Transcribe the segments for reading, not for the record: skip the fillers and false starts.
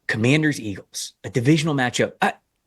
Commanders Eagles, a divisional matchup.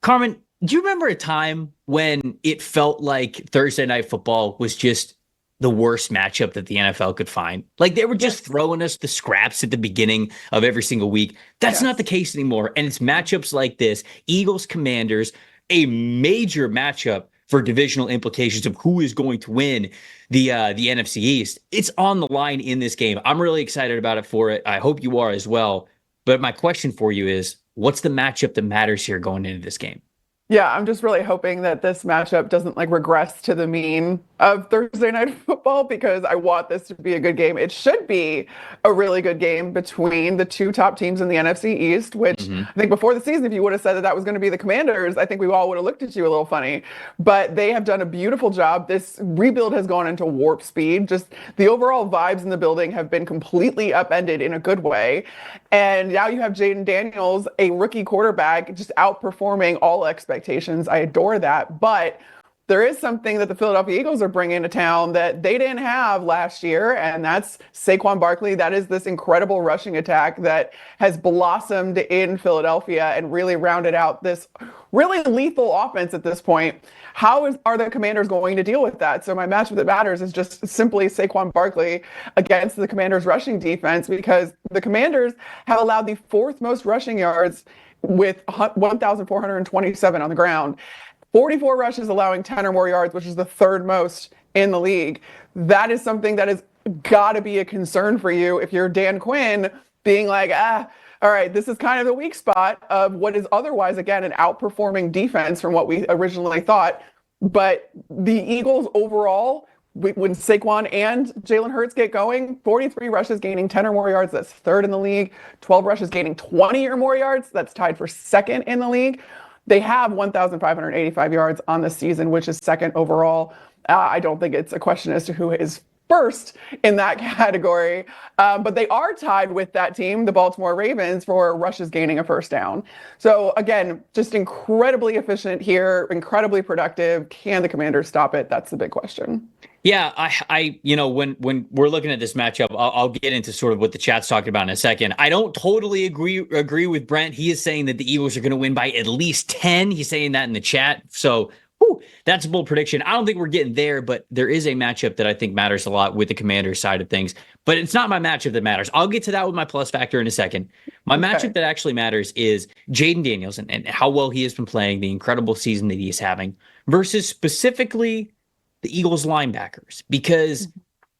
Carmen, do you remember a time when it felt like Thursday Night Football was just the worst matchup that the NFL could find? Like they were just Yes. throwing us the scraps at the beginning of every single week. That's not the Yes. case anymore. And it's matchups like this, Eagles Commanders, a major matchup for divisional implications of who is going to win the NFC East. It's on the line in this game. I'm really excited about it for it. I hope you are as well. But my question for you is, what's the matchup that matters here going into this game? Yeah, I'm just really hoping that this matchup doesn't like regress to the mean of Thursday Night Football because I want this to be a good game. It should be a really good game between the two top teams in the NFC East, which Mm-hmm. I think before the season, if you would have said that that was going to be the Commanders, I think we all would have looked at you a little funny. But they have done a beautiful job. This rebuild has gone into warp speed. Just the overall vibes in the building have been completely upended in a good way. And now you have Jaden Daniels, a rookie quarterback, just outperforming all expectations. I adore that. But there is something that the Philadelphia Eagles are bringing to town that they didn't have last year, and that's Saquon Barkley. That is this incredible rushing attack that has blossomed in Philadelphia and really rounded out this really lethal offense at this point. Are the Commanders going to deal with that? So my matchup that matters is just simply Saquon Barkley against the Commanders' rushing defense because the Commanders have allowed the fourth most rushing yards with 1,427 on the ground. 44 rushes allowing 10 or more yards, which is the third most in the league. That is something that has got to be a concern for you if you're Dan Quinn being like, all right, this is kind of the weak spot of what is otherwise, again, an outperforming defense from what we originally thought. But the Eagles overall, when Saquon and Jalen Hurts get going, 43 rushes gaining 10 or more yards, that's third in the league. 12 rushes gaining 20 or more yards, that's tied for second in the league. They have 1,585 yards on the season, which is second overall. I don't think it's a question as to who is first in that category. But they are tied with that team, the Baltimore Ravens, for rushes gaining a first down. So again, just incredibly efficient here, incredibly productive. Can the Commanders stop it? That's the big question. Yeah, when we're looking at this matchup, I'll get into sort of what the chat's talking about in a second. I don't totally agree with Brent. He is saying that the Eagles are going to win by at least 10. He's saying that in the chat. So that's a bold prediction. I don't think we're getting there, but there is a matchup that I think matters a lot with the Commanders side of things. But it's not my matchup that matters. I'll get to that with my plus factor in a second. My matchup that actually matters is Jaden Daniels and how well he has been playing, the incredible season that he is having, versus specifically the Eagles linebackers, because I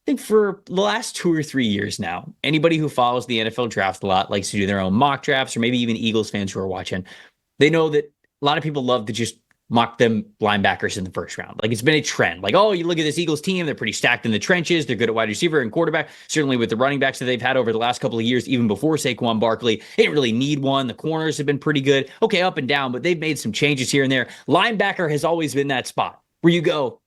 think for the last 2 or 3 years now, anybody who follows the NFL draft a lot likes to do their own mock drafts, or maybe even Eagles fans who are watching, they know that a lot of people love to just mock them linebackers in the first round. Like it's been a trend. Like, oh, you look at this Eagles team, they're pretty stacked in the trenches. They're good at wide receiver and quarterback. Certainly with the running backs that they've had over the last couple of years, even before Saquon Barkley, they didn't really need one. The corners have been pretty good. Okay, up and down, but they've made some changes here and there. Linebacker has always been that spot where you go,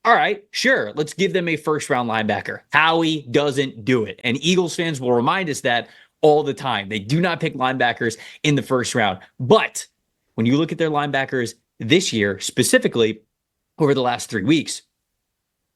all right, sure, let's give them a first-round linebacker. Howie doesn't do it. And Eagles fans will remind us that all the time. They do not pick linebackers in the first round. But when you look at their linebackers this year, specifically over the last 3 weeks,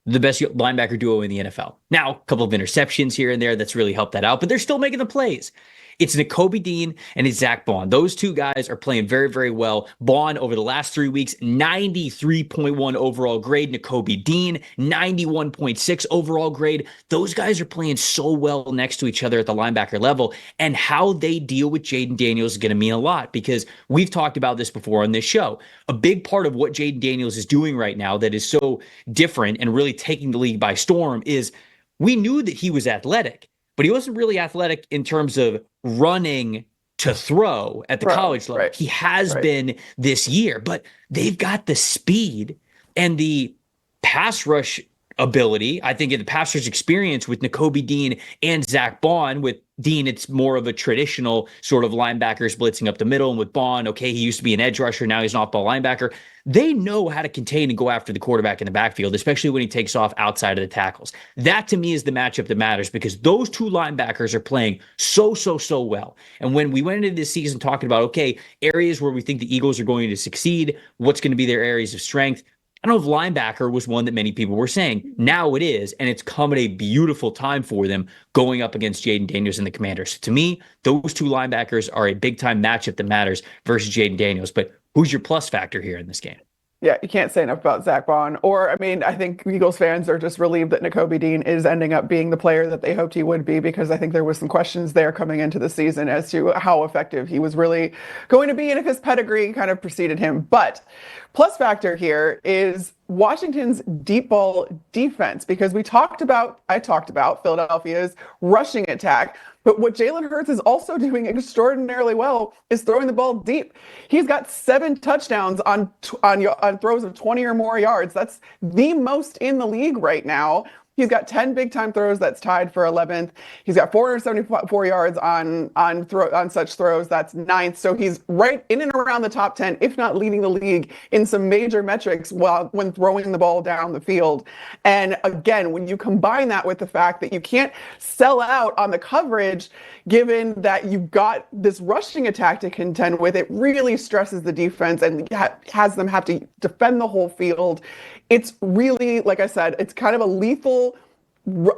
the best linebacker duo in the NFL. Now, a couple of interceptions here and there that's really helped that out, but they're still making the plays. It's Nakobe Dean and it's Zach Bond. Those two guys are playing very, very well. Bond, over the last 3 weeks, 93.1 overall grade. Nakobe Dean, 91.6 overall grade. Those guys are playing so well next to each other at the linebacker level. And how they deal with Jaden Daniels is going to mean a lot, because we've talked about this before on this show. A big part of what Jaden Daniels is doing right now that is so different and really taking the league by storm is we knew that he was athletic, but he wasn't really athletic in terms of running to throw at the college level. Right. He has been this year, but they've got the speed and the pass rush ability. I think in the pass rush experience with Nakobe Dean and Zach Bond. With Dean, it's more of a traditional sort of linebackers blitzing up the middle. And with Bond, okay, he used to be an edge rusher. Now he's an off-ball linebacker. They know how to contain and go after the quarterback in the backfield, especially when he takes off outside of the tackles. That, to me, is the matchup that matters, because those two linebackers are playing so well. And when we went into this season talking about, okay, areas where we think the Eagles are going to succeed, what's going to be their areas of strength, I don't know if linebacker was one that many people were saying. Now it is, and it's come at a beautiful time for them going up against Jaden Daniels and the Commanders. To me, those two linebackers are a big-time matchup that matters versus Jaden Daniels. But who's your plus factor here in this game? Yeah, you can't say enough about Zach Bond. Or, I mean, I think Eagles fans are just relieved that Nakobe Dean is ending up being the player that they hoped he would be, because I think there was some questions there coming into the season as to how effective he was really going to be and if his pedigree kind of preceded him. But plus factor here is Washington's deep ball defense, because I talked about Philadelphia's rushing attack. But what Jalen Hurts is also doing extraordinarily well is throwing the ball deep. He's got 7 touchdowns on throws of 20 or more yards. That's the most in the league right now. He's got 10 big time throws. That's tied for 11th. He's got 474 yards on such throws. That's 9th. So he's right in and around the top 10, if not leading the league in some major metrics when throwing the ball down the field. And again, when you combine that with the fact that you can't sell out on the coverage, given that you've got this rushing attack to contend with, it really stresses the defense and has them have to defend the whole field. It's really, like I said, it's kind of a lethal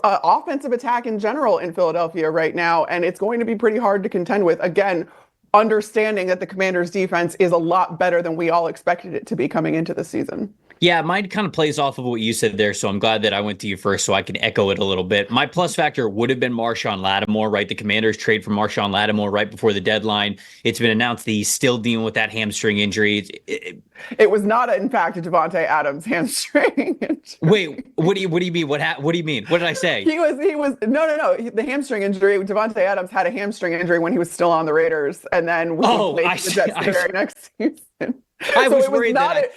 offensive attack in general in Philadelphia right now, and it's going to be pretty hard to contend with. Again, understanding that the Commanders' defense is a lot better than we all expected it to be coming into the season. Yeah, mine kind of plays off of what you said there, so I'm glad that I went to you first so I can echo it a little bit. My plus factor would have been Marshawn Lattimore, right? The Commanders trade for Marshawn Lattimore right before the deadline. It's been announced that he's still dealing with that hamstring injury. It was not, in fact, a Davante Adams hamstring injury. Wait, what do you mean? What do you mean? What did I say? He was no. The hamstring injury. Davante Adams had a hamstring injury when he was still on the Raiders, and then played the Jets the very next season. I was worried that.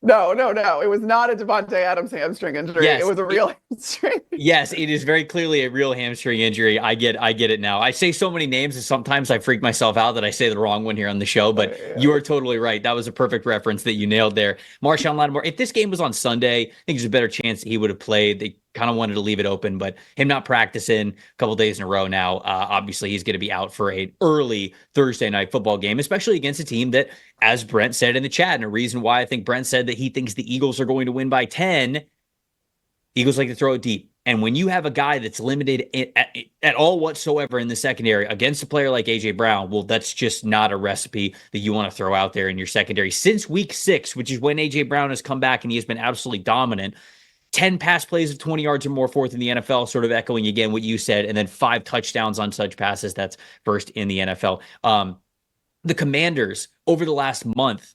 No. It was not a Davante Adams hamstring injury. Yes, it was a real hamstring. Yes, it is very clearly a real hamstring injury. I get it now. I say so many names and sometimes I freak myself out that I say the wrong one here on the show, but you are totally right. That was a perfect reference that you nailed there. Marshawn Lattimore, if this game was on Sunday, I think there's a better chance that he would have played. They kind of wanted to leave it open, but him not practicing a couple days in a row now, obviously he's going to be out for an early Thursday night football game, especially against a team that, as Brent said in the chat, and a reason why I think Brent said that he thinks the Eagles are going to win by 10, Eagles like to throw it deep. And when you have a guy that's limited at all whatsoever in the secondary against a player like A.J. Brown, well, that's just not a recipe that you want to throw out there in your secondary. Since week 6, which is when A.J. Brown has come back and he has been absolutely dominant, 10 pass plays of 20 yards or more, fourth in the NFL, sort of echoing again what you said, and then 5 touchdowns on such passes. That's first in the NFL. The Commanders, over the last month,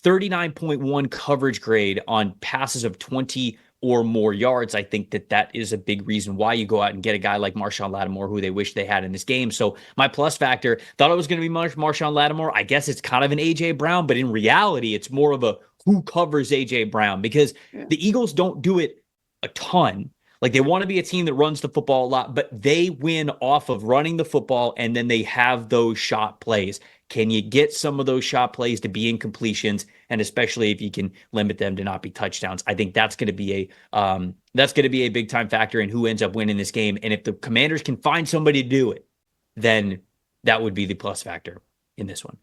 39.1 coverage grade on passes of 20 or more yards. I think that is a big reason why you go out and get a guy like Marshawn Lattimore, who they wish they had in this game. So my plus factor, thought it was going to be Marshawn Lattimore. I guess it's kind of an A.J. Brown, but in reality, it's more of a who covers A.J. Brown, because the Eagles don't do it a ton. Like, they want to be a team that runs the football a lot, but they win off of running the football, and then they have those shot plays. Can you get some of those shot plays to be incompletions, and especially if you can limit them to not be touchdowns? I think that's going to be a big time factor in who ends up winning this game. And if the Commanders can find somebody to do it, then that would be the plus factor in this one.